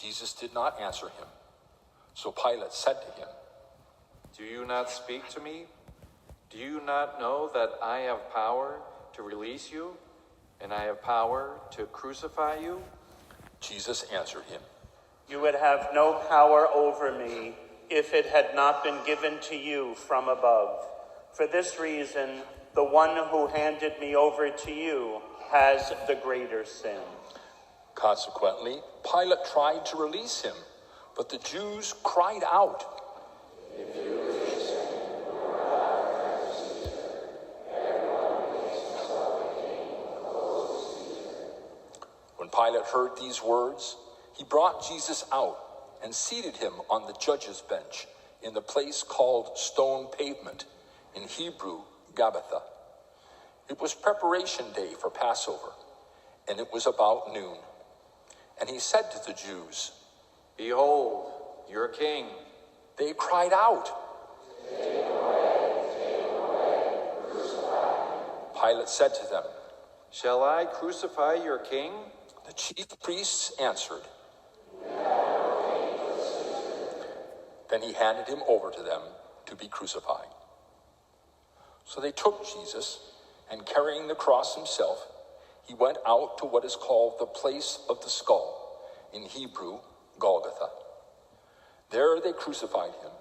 Jesus did not answer him. So Pilate said to him, "Do you not speak to me? Do you not know that I have power to release you, and I have power to crucify you?" Jesus answered him, "You would have no power over me if it had not been given to you from above. For this reason, the one who handed me over to you has the greater sin." Consequently, Pilate tried to release him, but the Jews cried out, "If you release him, you are not a Caesar. Everyone who makes himself a king opposes Caesar." When Pilate heard these words, he brought Jesus out and seated him on the judge's bench in the place called Stone Pavement, in Hebrew, Gabbatha. It was preparation day for Passover, and it was about noon. And he said to the Jews, "Behold, your king." They cried out, "Take him away, crucify." Pilate said to them, "Shall I crucify your king?" The chief priests answered. Then he handed him over to them to be crucified. So they took Jesus, and carrying the cross himself, he went out to what is called the place of the skull, in Hebrew, Golgotha. There they crucified him,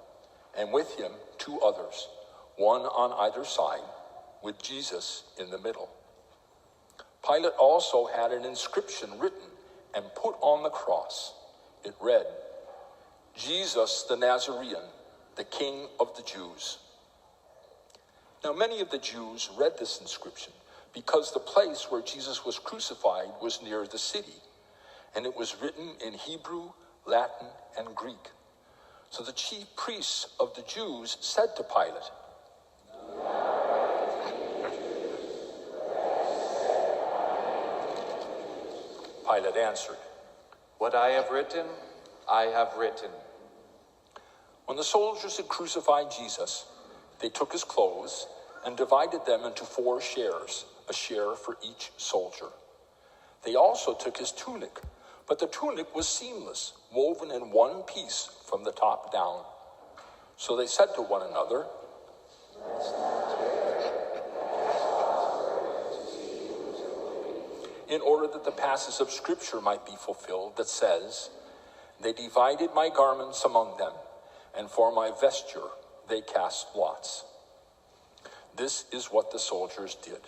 and with him 2 others, one on either side, with Jesus in the middle. Pilate also had an inscription written and put on the cross. It read, "Jesus the Nazarene, the King of the Jews." Now many of the Jews read this inscription because the place where Jesus was crucified was near the city, and it was written in Hebrew, Latin, and Greek. So the chief priests of the Jews said to Pilate, Pilate answered, "What I have written, I have written." When the soldiers had crucified Jesus, they took his clothes and divided them into 4 shares, a share for each soldier. They also took his tunic, but the tunic was seamless, woven in one piece from the top down. So they said to one another, in order that the passage of Scripture might be fulfilled that says, "They divided my garments among them, and for my vesture they cast lots." This is what the soldiers did.